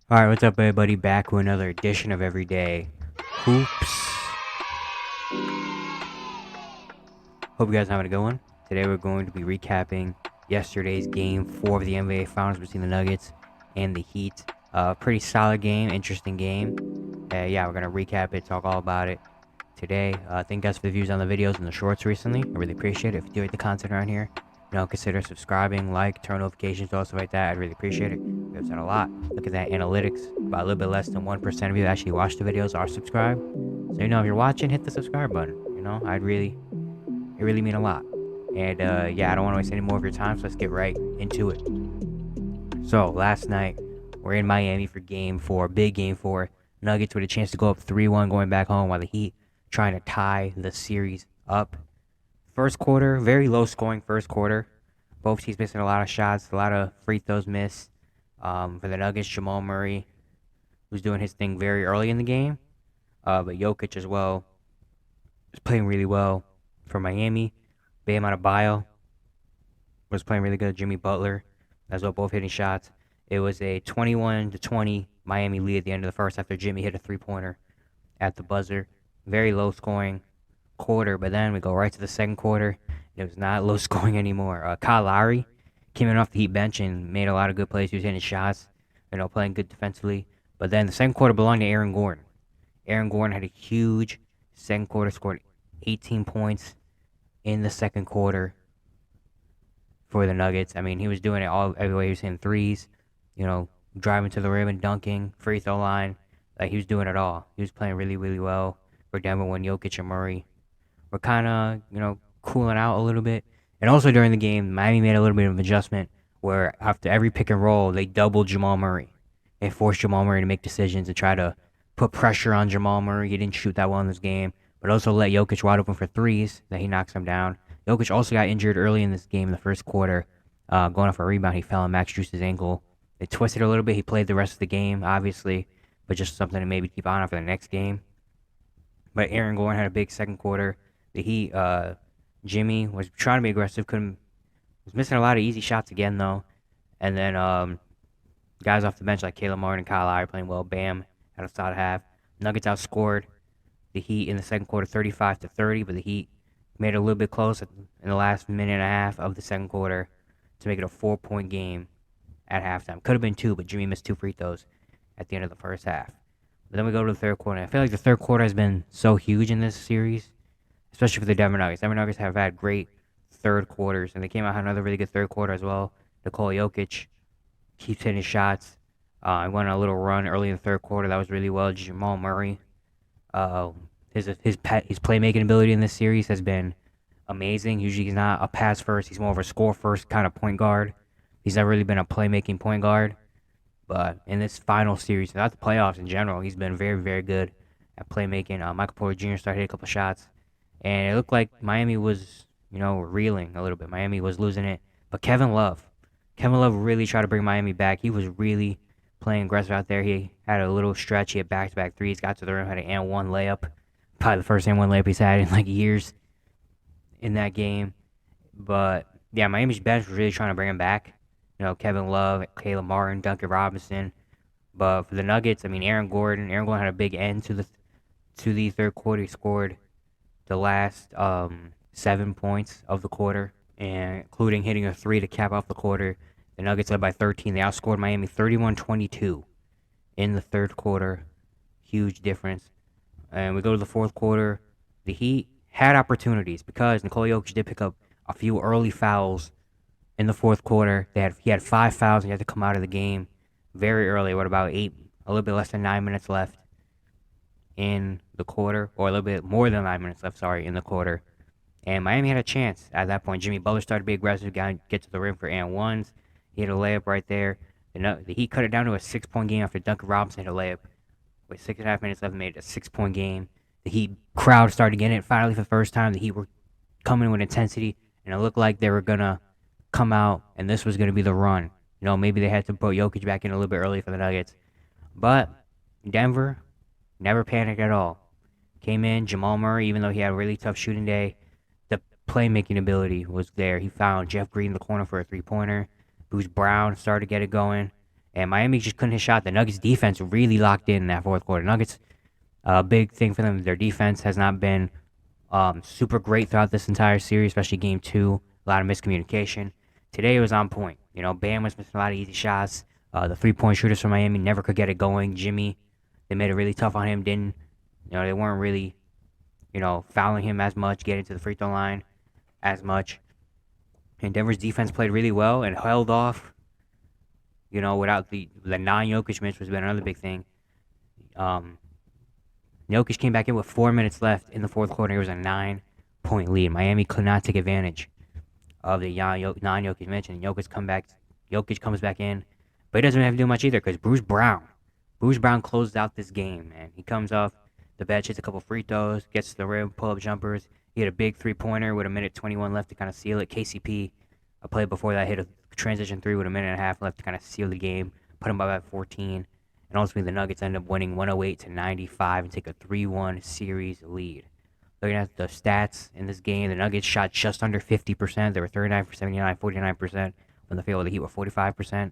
Alright, what's up, everybody? Back with another edition of Everyday Hoops. Hope you guys are having a good one. Today we're going to be recapping yesterday's game 4 of the NBA Finals between the Nuggets and the Heat. Pretty solid game, interesting game. Yeah, we're going to recap it, talk all about it today. Thank you guys for the views on the videos and the shorts recently. I really appreciate it. If you do like the content around here, consider subscribing, turn notifications, all stuff like that. I'd really appreciate it. We have done a lot. Look at that analytics. About a little bit less than 1% of you that actually watch the videos are subscribed. So, if you're watching, hit the subscribe button. It really mean a lot. And, yeah, I don't want to waste any more of your time, so let's get right into it. So, last night, we're in Miami for game 4, big game 4. Nuggets with a chance to go up 3-1 going back home, while the Heat trying to tie the series up. First quarter, very low scoring first quarter. Both teams missing a lot of shots, a lot of free throws missed. For the Nuggets, Jamal Murray was doing his thing very early in the game. But Jokic as well was playing really well for Miami. Bam Adebayo was playing really good. Jimmy Butler as well, both hitting shots. It was a 21-20 Miami lead at the end of the first after Jimmy hit a three-pointer at the buzzer. Very low scoring quarter, but then we go right to the second quarter. It was not low scoring anymore. Kyle Lowry came in off the Heat bench and made a lot of good plays. He was hitting shots, playing good defensively. But then the second quarter belonged to Aaron Gordon. Aaron Gordon had a huge second quarter, scored 18 points in the second quarter for the Nuggets. I mean, he was doing it all every way. He was hitting threes, driving to the rim and dunking, free throw line. Like, he was doing it all. He was playing really, really well for Denver when Jokic and Murray were kind of, cooling out a little bit. And also during the game, Miami made a little bit of an adjustment where after every pick and roll, they doubled Jamal Murray and forced Jamal Murray to make decisions and try to put pressure on Jamal Murray. He didn't shoot that well in this game, but also let Jokic wide open for threes that he knocks him down. Jokic also got injured early in this game in the first quarter. Going off a rebound, he fell on Max Strus's ankle. It twisted a little bit. He played the rest of the game, obviously, but just something to maybe keep on for the next game. But Aaron Gordon had a big second quarter. The Heat, Jimmy was trying to be aggressive, was missing a lot of easy shots again though. And then guys off the bench like Caleb Martin and Kyle Lowry playing well. Bam had a solid half. Nuggets outscored the Heat in the second quarter 35-30, but the Heat made it a little bit close in the last minute and a half of the second quarter to make it a 4-point game at halftime. Could have been 2, but Jimmy missed 2 free throws at the end of the first half. But then we go to the third quarter. I feel like the third quarter has been so huge in this series, especially for the Denver Nuggets. Denver Nuggets have had great third quarters, and they came out had another really good third quarter as well. Nikola Jokic keeps hitting shots. I went on a little run early in the third quarter. That was really well. Jamal Murray, his playmaking ability in this series has been amazing. Usually he's not a pass first. He's more of a score first kind of point guard. He's never really been a playmaking point guard. But in this final series, not the playoffs in general, he's been very, very good at playmaking. Michael Porter Jr. started hitting a couple shots, and it looked like Miami was, reeling a little bit. Miami was losing it. But Kevin Love really tried to bring Miami back. He was really playing aggressive out there. He had a little stretch. He had back-to-back threes, got to the rim, had an and one layup. Probably the first and one layup he's had in like years in that game. But yeah, Miami's bench was really trying to bring him back. Kevin Love, Caleb Martin, Duncan Robinson. But for the Nuggets, I mean, Aaron Gordon had a big end to the third quarter. He scored the last 7 points of the quarter, and including hitting a 3 to cap off the quarter. The Nuggets led by 13. They outscored Miami 31-22 in the third quarter. Huge difference. And we go to the fourth quarter. The Heat had opportunities because Nikola Jokic did pick up a few early fouls in the fourth quarter. He had 5 fouls and he had to come out of the game very early. What about a little bit less than 9 minutes left in the quarter, or a little bit more than 9 minutes left, in the quarter. And Miami had a chance at that point. Jimmy Butler started to be aggressive, get to the rim for and ones. He had a layup right there. The Heat cut it down to a 6-point game after Duncan Robinson hit a layup. With 6.5 minutes left, made it a 6-point game. The Heat crowd started getting it finally for the first time. The Heat were coming with intensity, and it looked like they were going to come out, and this was going to be the run. Maybe they had to put Jokic back in a little bit early for the Nuggets. But Denver never panicked at all. Came in, Jamal Murray, even though he had a really tough shooting day, the playmaking ability was there. He found Jeff Green in the corner for a three-pointer. Bruce Brown started to get it going. and Miami just couldn't hit shot. The Nuggets defense really locked in that fourth quarter. Nuggets, a big thing for them, their defense has not been super great throughout this entire series, especially game two. A lot of miscommunication. Today it was on point. Bam was missing a lot of easy shots. The 3-point shooters from Miami never could get it going. Jimmy, they made it really tough on him. They weren't really, fouling him as much, getting to the free throw line as much. And Denver's defense played really well and held off. Without the non-Jokic minutes, which has been another big thing. Jokic came back in with 4 minutes left in the fourth quarter. It was a 9-point lead. Miami could not take advantage of the non-Jokic minutes, and Jokic comes back in, but he doesn't have to do much either because Bruce Brown closed out this game, man. He comes off the bench, hits a couple free throws, gets to the rim, pull-up jumpers. He had a big three-pointer with a minute 21 left to kind of seal it. KCP, a play before that, hit a transition three with a minute and a half left to kind of seal the game, put him up at 14. And ultimately, the Nuggets end up winning 108-95 and take a 3-1 series lead. Looking at the stats in this game, the Nuggets shot just under 50%. They were 39 for 79, 49% from the field. The Heat were 45%.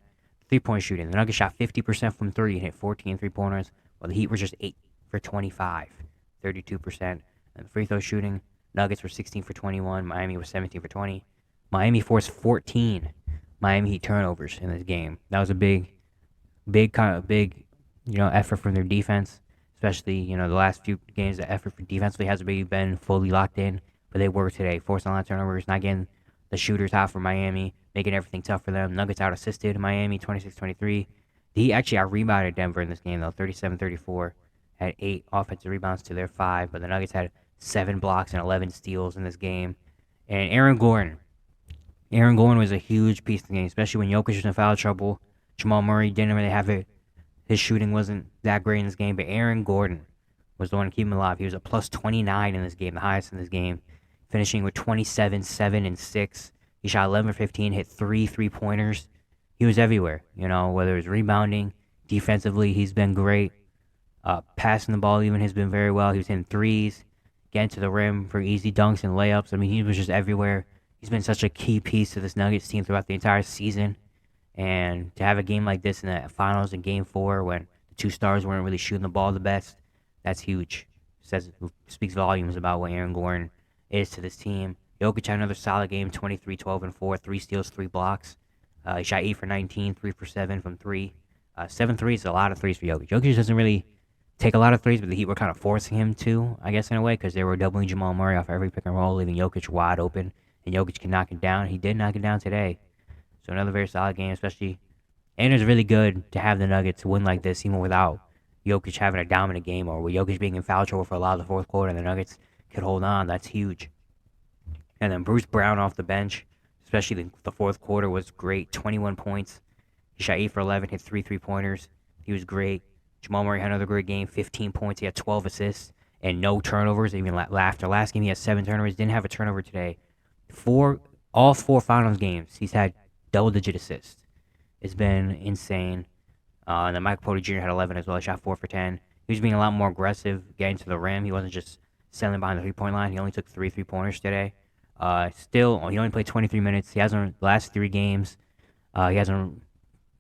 3-point shooting, the Nuggets shot 50% from three and hit 14 3-pointers, while the Heat were just 8 for 25, 32%. And the free throw shooting, Nuggets were 16 for 21. Miami was 17 for 20. Miami forced 14 Miami Heat turnovers in this game. That was a big effort from their defense, especially, the last few games. The effort for defensively hasn't really been fully locked in, but they were today, forcing a lot of turnovers, not getting the shooters out for Miami, making everything tough for them. Nuggets out-assisted Miami 26-23. He actually out-rebounded Denver in this game, though, 37-34, had 8 offensive rebounds to their 5, but the Nuggets had 7 blocks and 11 steals in this game. And Aaron Gordon was a huge piece of the game, especially when Jokic was in foul trouble. Jamal Murray didn't really have it. His shooting wasn't that great in this game, but Aaron Gordon was the one to keep him alive. He was a plus 29 in this game, the highest in this game, finishing with 27, 7, and 6. He shot 11 for 15, hit 3 3-pointers. He was everywhere, whether it was rebounding, defensively, he's been great. Passing the ball even has been very well. He was hitting threes, getting to the rim for easy dunks and layups. I mean, he was just everywhere. He's been such a key piece to this Nuggets team throughout the entire season. And to have a game like this in the finals in Game 4 when the two stars weren't really shooting the ball the best, that's huge. Speaks volumes about what Aaron Gordon is to this team. Jokic had another solid game, 23, 12, and 4, 3 steals, 3 blocks. He shot 8 for 19, 3 for 7 from 3. 7 threes is a lot of threes for Jokic. Jokic doesn't really take a lot of threes, but the Heat were kind of forcing him to, I guess, in a way, because they were doubling Jamal Murray off every pick and roll, leaving Jokic wide open. And Jokic can knock it down. He did knock it down today. So another very solid game, especially. And it's really good to have the Nuggets win like this, even without Jokic having a dominant game, or with Jokic being in foul trouble for a lot of the fourth quarter, and the Nuggets could hold on. That's huge. And then Bruce Brown off the bench, especially the fourth quarter, was great. 21 points. He shot 8 for 11, hit 3 3-pointers. He was great. Jamal Murray had another great game, 15 points. He had 12 assists and no turnovers. Even after last game, he had 7 turnovers. Didn't have a turnover today. All 4 finals games, he's had double-digit assists. It's been insane. And then Michael Porter Jr. had 11 as well. He shot 4 for 10. He was being a lot more aggressive, getting to the rim. He wasn't just settling behind the three-point line. He only took 3 3-pointers today. Still, he only played 23 minutes. He hasn't, the last 3 games, he hasn't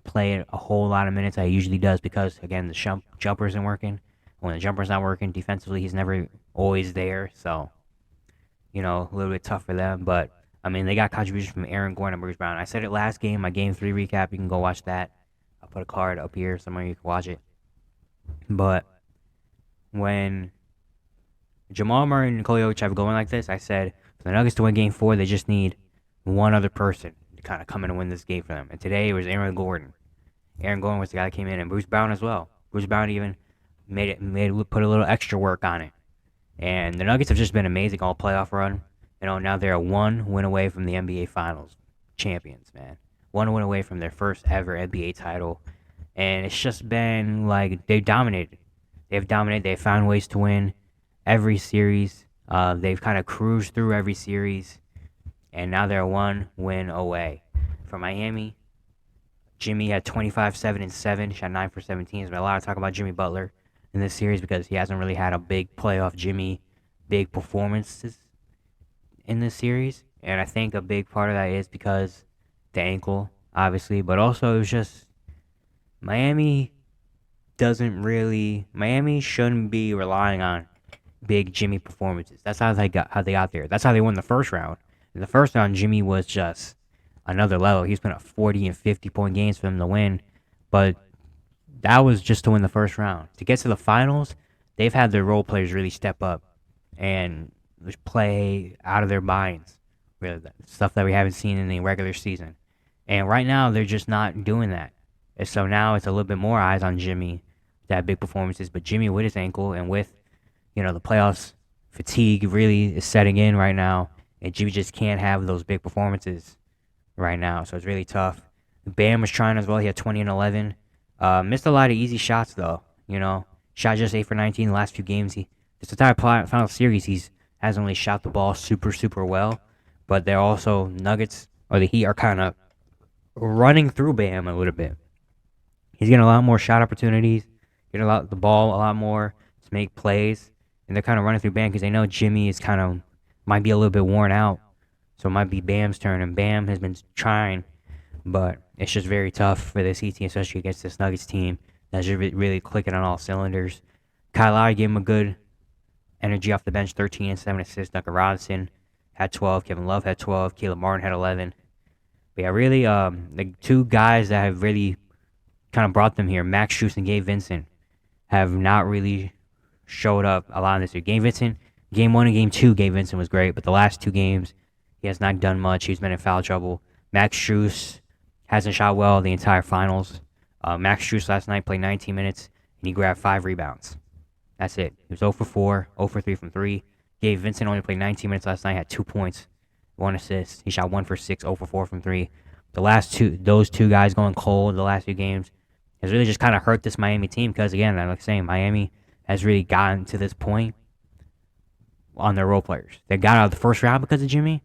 played a whole lot of minutes that he usually does because, again, the jumper isn't working. When the jumper's not working, defensively, he's never always there. So, a little bit tough for them. But, I mean, they got contributions from Aaron Gordon and Bruce Brown. I said it last game, my Game 3 recap. You can go watch that. I'll put a card up here somewhere you can watch it. But when Jamal Murray and Nikola Jokic have going like this, I said, for the Nuggets to win Game 4, they just need one other person to kind of come in and win this game for them. And today it was Aaron Gordon. Aaron Gordon was the guy that came in, and Bruce Brown as well. Bruce Brown even put a little extra work on it. And the Nuggets have just been amazing all playoff run. Now they're 1 win away from the NBA Finals champions, man. 1 win away from their first ever NBA title. And it's just been like they've dominated. They've found ways to win every series. They've kind of cruised through every series. And now they're 1 win away. For Miami, Jimmy had 25, 7, and 7. Shot 9 for 17. There's been a lot of talk about Jimmy Butler in this series because he hasn't really had a big playoff big performances in this series. And I think a big part of that is because the ankle, obviously, but also it was just Miami Miami shouldn't be relying on big Jimmy performances. That's how they got there. That's how they won the first round. In the first round, Jimmy was just another level. He's been at 40 and 50-point games for them to win, but that was just to win the first round. To get to the finals, they've had their role players really step up and just play out of their minds. Really, stuff that we haven't seen in the regular season. And right now, they're just not doing that. And so now it's a little bit more eyes on Jimmy to have big performances. But Jimmy, with his ankle and with the playoffs fatigue, really is setting in right now, and Jimmy just can't have those big performances right now. So it's really tough. Bam was trying as well. He had 20 and 11. Missed a lot of easy shots though. Shot just 8 for 19 the last few games. This entire final series, he's hasn't really shot the ball super well. But they're also Nuggets or the Heat are kind of running through Bam a little bit. He's getting a lot more shot opportunities, getting the ball a lot more to make plays, and they're kind of running through Bam because they know Jimmy is might be a little bit worn out, so it might be Bam's turn, and Bam has been trying, but it's just very tough for this Heat team, especially against this Nuggets team that's just really clicking on all cylinders. Kyle Lowry gave him a good energy off the bench, 13 and 7 assists. Duncan Robinson had 12, Kevin Love had 12, Caleb Martin had 11. But yeah, really, the two guys that have really kind of brought them here, Max Strus and Gabe Vincent, have not really showed up a lot in this year. Gabe Vincent, game 1 and game 2, Gabe Vincent was great, but the last 2 games, he has not done much. He's been in foul trouble. Max Strus hasn't shot well the entire finals. Max Strus last night played 19 minutes, and he grabbed 5 rebounds. That's it. He was 0 for 4, 0 for 3 from 3. Gabe Vincent only played 19 minutes last night, had 2 points, 1 assist. He shot 1 for 6, 0 for 4 from 3. Those two guys going cold the last few games has really just kind of hurt this Miami team because, again, like I'm saying, Miami has really gotten to this point on their role players. They got out of the first round because of Jimmy,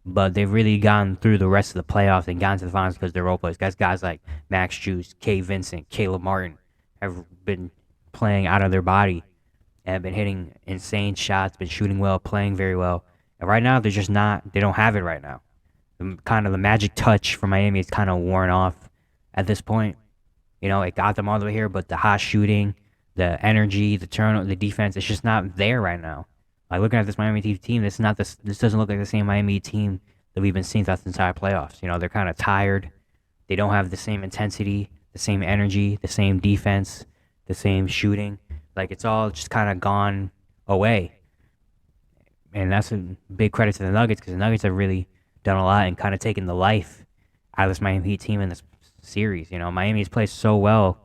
but they've really gotten through the rest of the playoffs and gotten to the finals because of their role players. Guys like Max Strus, Gabe Vincent, Caleb Martin have been playing out of their body and have been hitting insane shots, been shooting well, playing very well. And right now, they're just not, they don't have it right now. The magic touch for Miami is kind of worn off at this point. It got them all the way here, but the hot shooting, the energy, the turnover, the defense, it's just not there right now. Like looking at this Miami team, this doesn't look like the same Miami team that we've been seeing throughout the entire playoffs. They're kind of tired. They don't have the same intensity, the same energy, the same defense, the same shooting. Like it's all just kind of gone away. And that's a big credit to the Nuggets because the Nuggets have really done a lot and kind of taken the life out of this Miami Heat team in this series. Miami's played so well,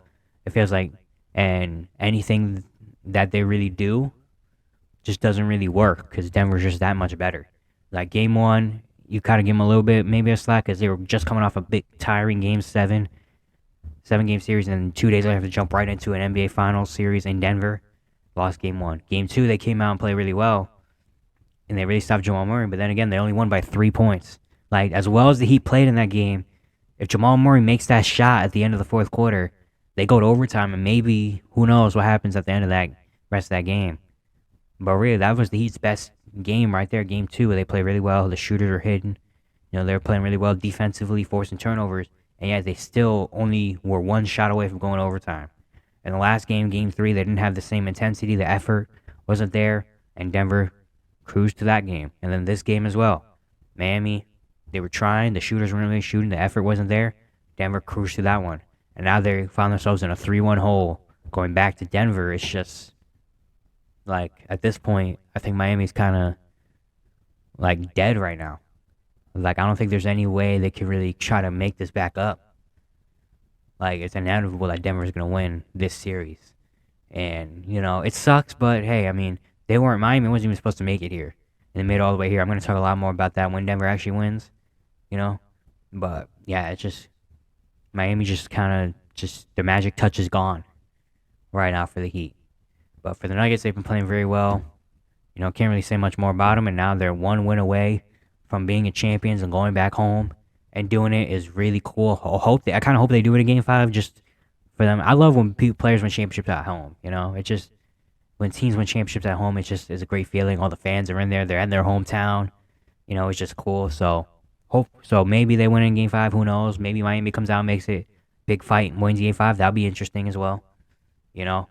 it feels like, and anything that they really do just doesn't really work because Denver's just that much better. Like game 1, you kind of give them a little bit, maybe a slack because they were just coming off a big tiring game 7-game series, and then 2 days later have to jump right into an NBA Finals series in Denver. Lost game 1. Game 2, they came out and played really well, and they really stopped Jamal Murray, but then again, they only won by 3 points. Like, as well as the Heat played in that game, if Jamal Murray makes that shot at the end of the fourth quarter, they go to overtime, and maybe, who knows what happens at the end of that rest of that game. But really, that was the Heat's best game right there, game 2, where they played really well. The shooters are hitting. They were playing really well defensively, forcing turnovers, and yet they still only were 1 shot away from going to overtime. In the last game, game 3, they didn't have the same intensity. The effort wasn't there, and Denver cruised to that game. And then this game as well. Miami, they were trying. The shooters weren't really shooting. The effort wasn't there. Denver cruised to that one. And now they found themselves in a 3-1 hole going back to Denver. It's just, like, at this point, I think Miami's kind of, like, dead right now. Like, I don't think there's any way they could really try to make this back up. Like, it's inevitable that Denver's going to win this series. And, it sucks, but hey, I mean, Miami wasn't even supposed to make it here. And they made it all the way here. I'm going to talk a lot more about that when Denver actually wins, But, yeah, it's just, Miami just kind of, the magic touch is gone right now for the Heat. But for the Nuggets, they've been playing very well. Can't really say much more about them. And now they're 1 win away from being a champions and going back home and doing it is really cool. I kind of hope they do it in Game 5 just for them. I love when players win championships at home. It just, when teams win championships at home, it's a great feeling. All the fans are in there. They're in their hometown. It's just cool. So maybe they win in Game 5. Who knows? Maybe Miami comes out and makes it big fight wins game 5, that'll be interesting as well, you know.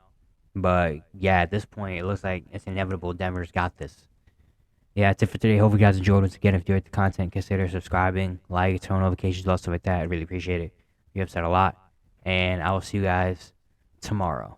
But yeah, at this point, it looks like it's inevitable. Denver's got this. Yeah, that's it for today. Hope you guys enjoyed. Once again, if you enjoyed the content, consider subscribing, like, turn on notifications, all stuff like that. I really appreciate it. You have said a lot. And I will see you guys tomorrow.